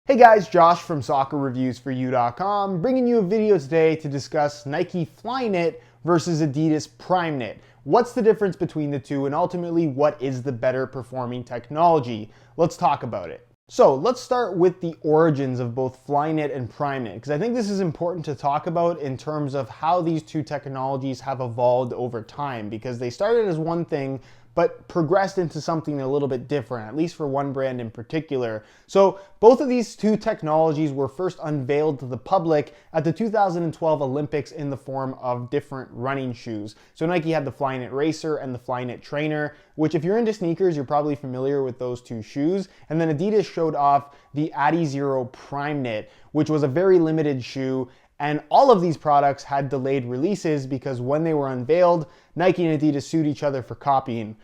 Hey guys, Josh from soccerreviewsforyou.com, bringing you a video today to discuss Nike Flyknit versus Adidas Primeknit. What's the difference between the two, and ultimately what is the better performing technology? Let's talk about it. So let's start with the origins of both Flyknit and Primeknit, because I think this is important to talk about in terms of how these two technologies have evolved over time, because they started as one thing but progressed into something a little bit different, at least for one brand in particular. So both of these two technologies were first unveiled to the public at the 2012 Olympics in the form of different running shoes. So Nike had the Flyknit Racer and the Flyknit Trainer, which if you're into sneakers, you're probably familiar with those two shoes. And then Adidas showed off the Adizero Primeknit, which was a very limited shoe. And all of these products had delayed releases because when they were unveiled, Nike and Adidas sued each other for copying.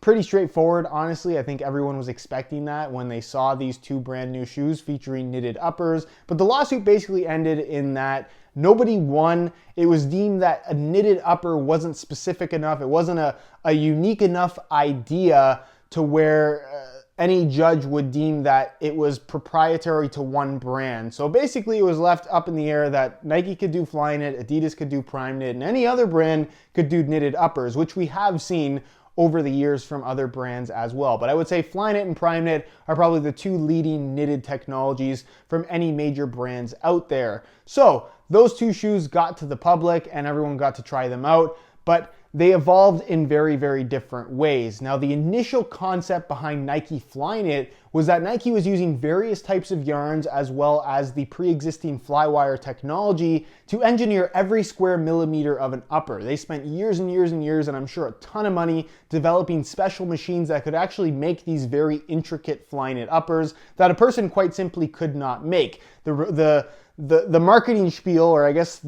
Pretty straightforward, honestly. I think everyone was expecting that when they saw these two brand new shoes featuring knitted uppers. But the lawsuit basically ended in that nobody won. It was deemed that a knitted upper wasn't specific enough. It wasn't a unique enough idea to where any judge would deem that it was proprietary to one brand. So basically it was left up in the air that Nike could do Flyknit, Adidas could do Primeknit, and any other brand could do knitted uppers, which we have seen over the years from other brands as well. But I would say Flyknit and Primeknit are probably the two leading knitted technologies from any major brands out there. So those two shoes got to the public and everyone got to try them out, but they evolved in very, very different ways. Now, the initial concept behind Nike Flyknit was that Nike was using various types of yarns as well as the pre-existing Flywire technology to engineer every square millimeter of an upper. They spent years and years and years, and I'm sure a ton of money, developing special machines that could actually make these very intricate Flyknit uppers that a person quite simply could not make. The marketing spiel, or I guess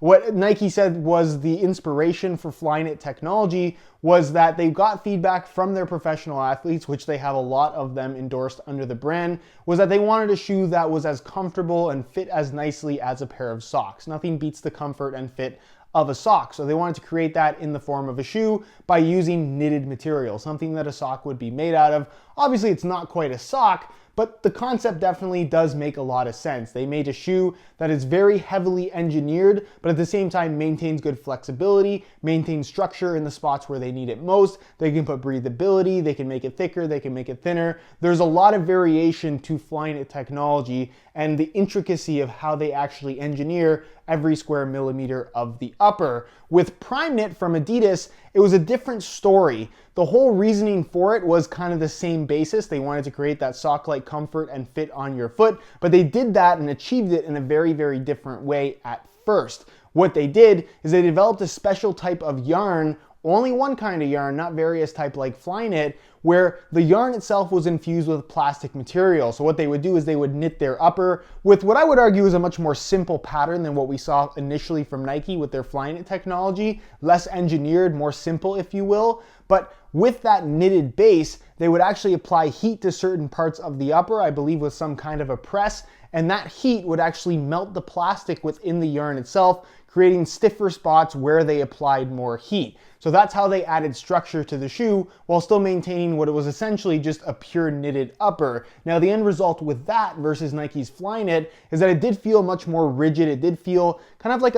what Nike said was the inspiration for Flyknit technology, was that they got feedback from their professional athletes, which they have a lot of them endorsed under the brand, was that they wanted a shoe that was as comfortable and fit as nicely as a pair of socks. Nothing beats the comfort and fit of a sock. So they wanted to create that in the form of a shoe by using knitted material, something that a sock would be made out of. Obviously, it's not quite a sock, but the concept definitely does make a lot of sense. They made a shoe that is very heavily engineered, but at the same time maintains good flexibility, maintains structure in the spots where they need it most. They can put breathability, they can make it thicker, they can make it thinner. There's a lot of variation to Flyknit technology and the intricacy of how they actually engineer every square millimeter of the upper. With Primeknit from Adidas, it was a different story. The whole reasoning for it was kind of the same basis. They wanted to create that sock-like comfort and fit on your foot, but they did that and achieved it in a very, very different way at first. What they did is they developed a special type of yarn, only one kind of yarn, not various type like Flyknit, where the yarn itself was infused with plastic material. So what they would do is they would knit their upper with what I would argue is a much more simple pattern than what we saw initially from Nike with their Flyknit technology, less engineered, more simple if you will. But with that knitted base, they would actually apply heat to certain parts of the upper, I believe with some kind of a press, and that heat would actually melt the plastic within the yarn itself, creating stiffer spots where they applied more heat. So that's how they added structure to the shoe while still maintaining what it was essentially just a pure knitted upper. Now the end result with that versus Nike's Flyknit is that it did feel much more rigid. It did feel kind of like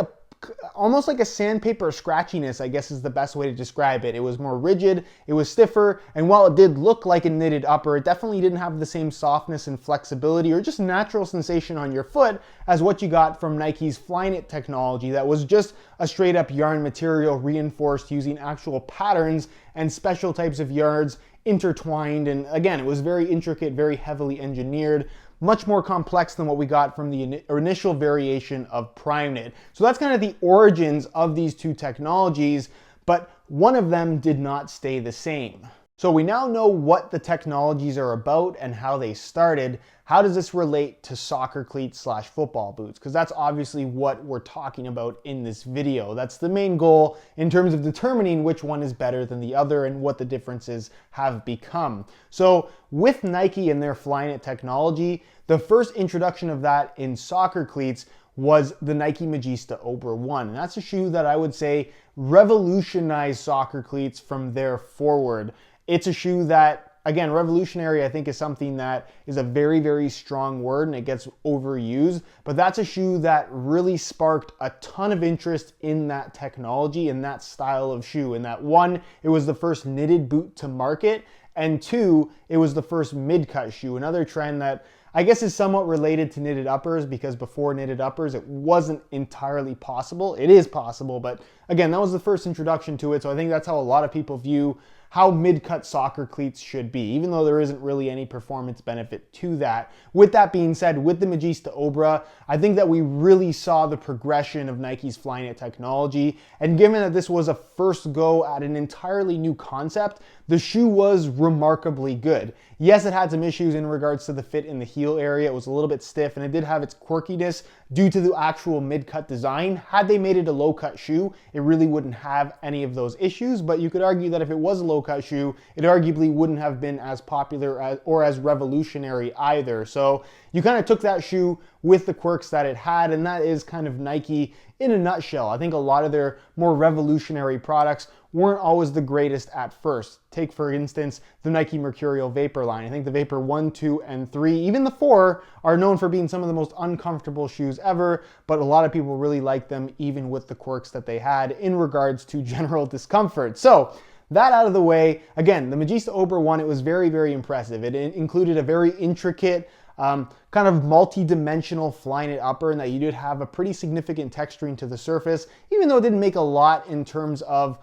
almost like a sandpaper scratchiness, I guess is the best way to describe it. It was more rigid, it was stiffer, and while it did look like a knitted upper, it definitely didn't have the same softness and flexibility or just natural sensation on your foot as what you got from Nike's Flyknit technology that was just a straight up yarn material reinforced using actual patterns and special types of yarns intertwined. And again, it was very intricate, very heavily engineered, much more complex than what we got from the initial variation of Primeknit. So that's kind of the origins of these two technologies, but one of them did not stay the same. So we now know what the technologies are about and how they started. How does this relate to soccer cleats / football boots? Because that's obviously what we're talking about in this video. That's the main goal in terms of determining which one is better than the other and what the differences have become. So with Nike and their Flyknit technology, the first introduction of that in soccer cleats was the Nike Magista Ober 1. And that's a shoe that I would say revolutionized soccer cleats from there forward. It's a shoe that again, revolutionary I think is something that is a very, very strong word and it gets overused, but that's a shoe that really sparked a ton of interest in that technology and that style of shoe. And that one, it was the first knitted boot to market, and two, it was the first mid-cut shoe. Another trend that I guess is somewhat related to knitted uppers, because before knitted uppers, it wasn't entirely possible. It is possible, but again, that was the first introduction to it. So I think that's how a lot of people view how mid-cut soccer cleats should be, even though there isn't really any performance benefit to that. With that being said, with the Magista Obra, I think that we really saw the progression of Nike's Flyknit technology. And given that this was a first go at an entirely new concept, the shoe was remarkably good. Yes, it had some issues in regards to the fit in the heel area. It was a little bit stiff and it did have its quirkiness due to the actual mid-cut design. Had they made it a low-cut shoe, it really wouldn't have any of those issues, but you could argue that if it was a low-cut shoe, it arguably wouldn't have been as popular or as revolutionary either. So you kind of took that shoe with the quirks that it had, and that is kind of Nike in a nutshell. I think a lot of their more revolutionary products weren't always the greatest at first. Take, for instance, the Nike Mercurial Vapor line. I think the Vapor 1, 2, and 3, even the 4, are known for being some of the most uncomfortable shoes ever, but a lot of people really like them even with the quirks that they had in regards to general discomfort. So that out of the way, again, the Magista Obra 1, it was very, very impressive. It included a very intricate, kind of multi-dimensional Flyknit upper, and that you did have a pretty significant texturing to the surface. Even though it didn't make a lot in terms of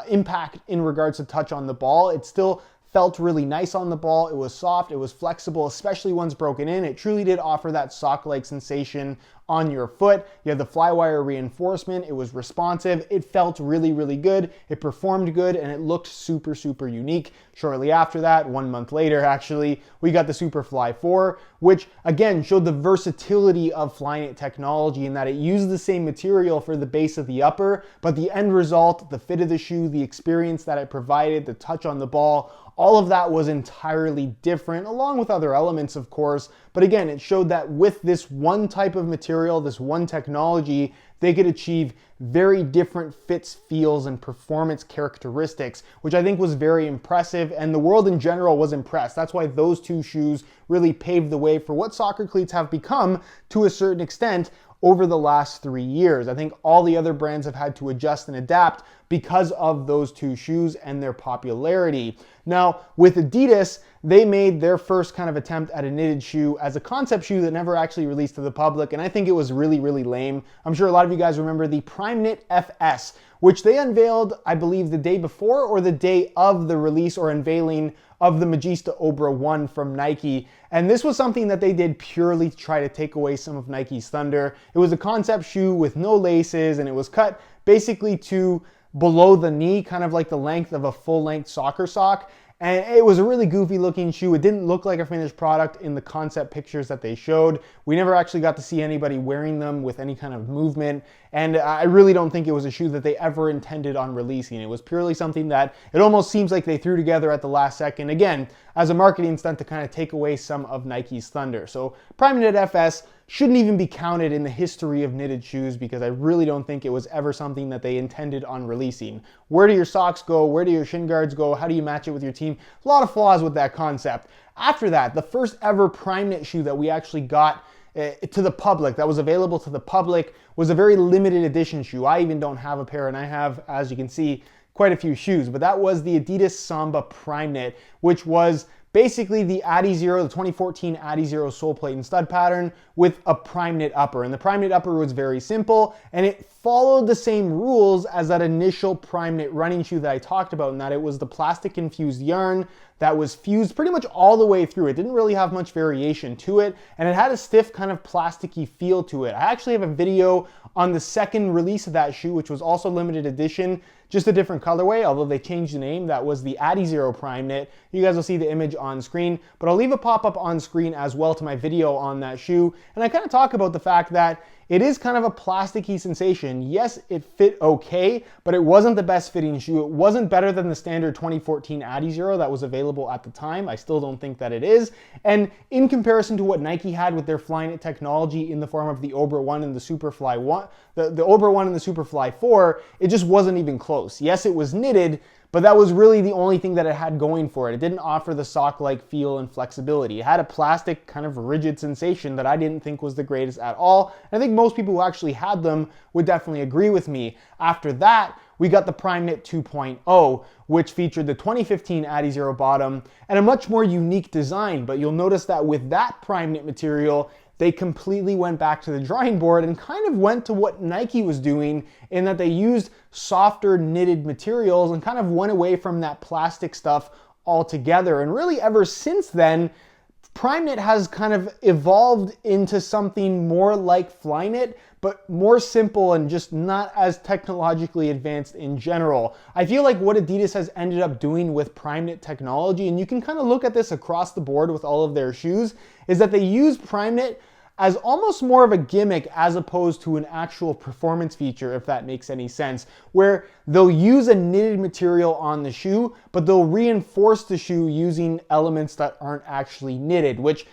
impact in regards to touch on the ball, it still felt really nice on the ball. It was soft, it was flexible, especially once broken in. It truly did offer that sock-like sensation on your foot. You had the flywire reinforcement, it was responsive, it felt really, really good, it performed good, and it looked super, super unique. Shortly after that, 1 month later actually, we got the Superfly 4, which again showed the versatility of Flyknit technology in that it used the same material for the base of the upper, but the end result, the fit of the shoe, the experience that it provided, the touch on the ball, all of that was entirely different, along with other elements, of course. But again, it showed that with this one type of material, this one technology, they could achieve very different fits, feels, and performance characteristics, which I think was very impressive, and the world in general was impressed. That's why those two shoes really paved the way for what soccer cleats have become to a certain extent over the last 3 years. I think all the other brands have had to adjust and adapt because of those two shoes and their popularity. Now, with Adidas, they made their first kind of attempt at a knitted shoe as a concept shoe that never actually released to the public, and I think it was really, really lame. I'm sure a lot of you guys remember the Primeknit FS, which they unveiled, I believe, the day before or the day of the release or unveiling of the Magista Obra 1 from Nike. And this was something that they did purely to try to take away some of Nike's thunder. It was a concept shoe with no laces, and it was cut basically to below the knee, kind of like the length of a full-length soccer sock. And it was a really goofy looking shoe. It didn't look like a finished product in the concept pictures that they showed. We never actually got to see anybody wearing them with any kind of movement. And I really don't think it was a shoe that they ever intended on releasing. It was purely something that it almost seems like they threw together at the last second, again, as a marketing stunt to kind of take away some of Nike's thunder. So Primeknit FS shouldn't even be counted in the history of knitted shoes, because I really don't think it was ever something that they intended on releasing. Where do your socks go? Where do your shin guards go? How do you match it with your team? A lot of flaws with that concept. After that, the first ever Primeknit shoe that we actually got to the public, that was available to the public, was a very limited edition shoe. I even don't have a pair, and I have, as you can see, quite a few shoes, but that was the Adidas Samba Primeknit, which was basically the Adizero, the 2014 Adizero sole plate and stud pattern with a Primeknit upper. And the Primeknit upper was very simple, and it followed the same rules as that initial Primeknit running shoe that I talked about, in that it was the plastic infused yarn that was fused pretty much all the way through. It didn't really have much variation to it, and it had a stiff kind of plasticky feel to it. I actually have a video on the second release of that shoe, which was also limited edition, just a different colorway, although they changed the name. That was the Adizero Primeknit. You guys will see the image on screen, but I'll leave a pop-up on screen as well to my video on that shoe. And I kind of talk about the fact that it is kind of a plasticky sensation. Yes, it fit okay, but it wasn't the best fitting shoe. It wasn't better than the standard 2014 Adizero that was available at the time. I still don't think that it is. And in comparison to what Nike had with their Flyknit technology in the form of the Obra 1 and the Superfly 1, the Obra 1 and the Superfly 4, it just wasn't even close. close. Yes, it was knitted, but that was really the only thing that it had going for it. It didn't offer the sock-like feel and flexibility. It had a plastic, kind of rigid sensation that I didn't think was the greatest at all. And I think most people who actually had them would definitely agree with me. After that, we got the Primeknit 2.0, which featured the 2015 Adizero bottom and a much more unique design. But you'll notice that with that Primeknit material, they completely went back to the drawing board and kind of went to what Nike was doing, in that they used softer knitted materials and kind of went away from that plastic stuff altogether. And really ever since then, Primeknit has kind of evolved into something more like Flyknit, but more simple and just not as technologically advanced in general. I feel like what Adidas has ended up doing with Primeknit technology, and you can kind of look at this across the board with all of their shoes, is that they use Primeknit as almost more of a gimmick as opposed to an actual performance feature, if that makes any sense, where they'll use a knitted material on the shoe, but they'll reinforce the shoe using elements that aren't actually knitted, which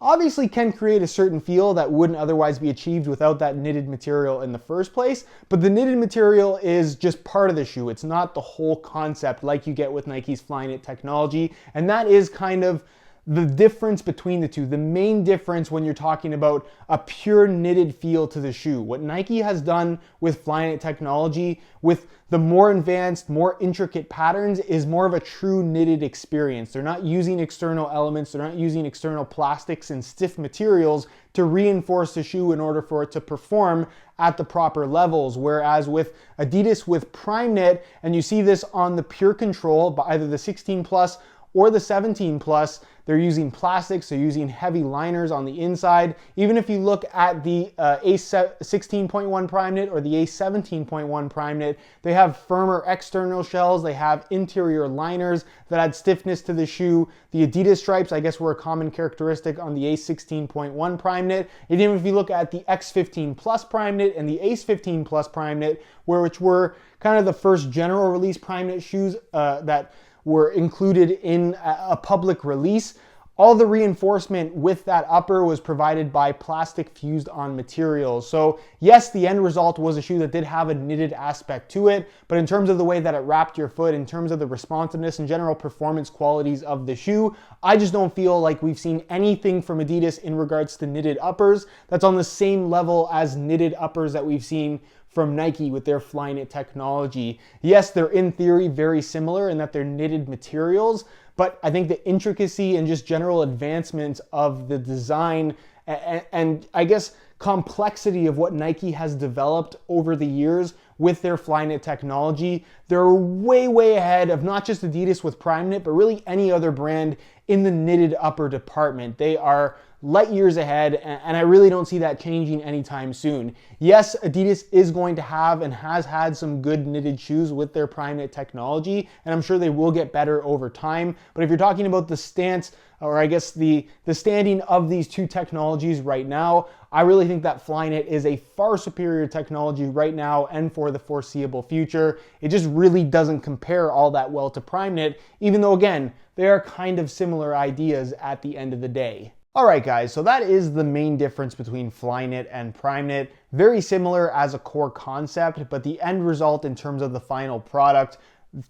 obviously can create a certain feel that wouldn't otherwise be achieved without that knitted material in the first place. But the knitted material is just part of the shoe. It's not the whole concept like you get with Nike's Flyknit technology. And that is kind of the difference between the two, the main difference when you're talking about a pure knitted feel to the shoe. What Nike has done with Flyknit technology, with the more advanced, more intricate patterns, is more of a true knitted experience. They're not using external elements, they're not using external plastics and stiff materials to reinforce the shoe in order for it to perform at the proper levels. Whereas with Adidas, with Primeknit, and you see this on the Pure Control, by either the 16 Plus or the 17 Plus, they're using plastics, they're using heavy liners on the inside. Even if you look at the A16.1 Primeknit or the A17.1 Primeknit, they have firmer external shells, they have interior liners that add stiffness to the shoe. The Adidas stripes, I guess, were a common characteristic on the A16.1 Primeknit. And even if you look at the X15 Plus Primeknit and the Ace 15 Plus Primeknit, which were kind of the first general release Primeknit shoes that were included in a public release, all the reinforcement with that upper was provided by plastic fused on materials. So yes, the end result was a shoe that did have a knitted aspect to it, but in terms of the way that it wrapped your foot, in terms of the responsiveness and general performance qualities of the shoe, I just don't feel like we've seen anything from Adidas in regards to knitted uppers that's on the same level as knitted uppers that we've seen from Nike with their Flyknit technology. Yes, they're in theory very similar in that they're knitted materials, but I think the intricacy and just general advancements of the design and I guess complexity of what Nike has developed over the years with their Flyknit technology, they're way, way ahead of not just Adidas with Primeknit, but really any other brand in the knitted upper department. They are light years ahead, and I really don't see that changing anytime soon. Yes, Adidas is going to have and has had some good knitted shoes with their Primeknit technology, and I'm sure they will get better over time. But if you're talking about the stance, or I guess the standing of these two technologies right now, I really think that Flyknit is a far superior technology right now and for the foreseeable future. It just really doesn't compare all that well to Primeknit, even though, again, they are kind of similar ideas at the end of the day. Alright guys, so that is the main difference between Flyknit and Primeknit. Very similar as a core concept, but the end result in terms of the final product,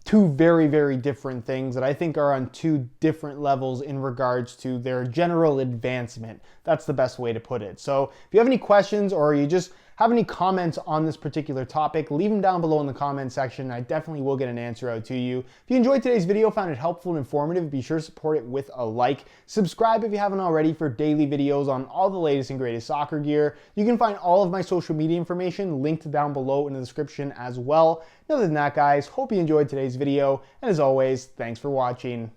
two very, very different things that I think are on two different levels in regards to their general advancement. That's the best way to put it. So if you have any questions or you just have any comments on this particular topic, leave them down below in the comment section. I definitely will get an answer out to you. If you enjoyed today's video, found it helpful and informative, be sure to support it with a like. Subscribe if you haven't already for daily videos on all the latest and greatest soccer gear. You can find all of my social media information linked down below in the description as well. Other than that, guys, hope you enjoyed today's video, and as always, thanks for watching.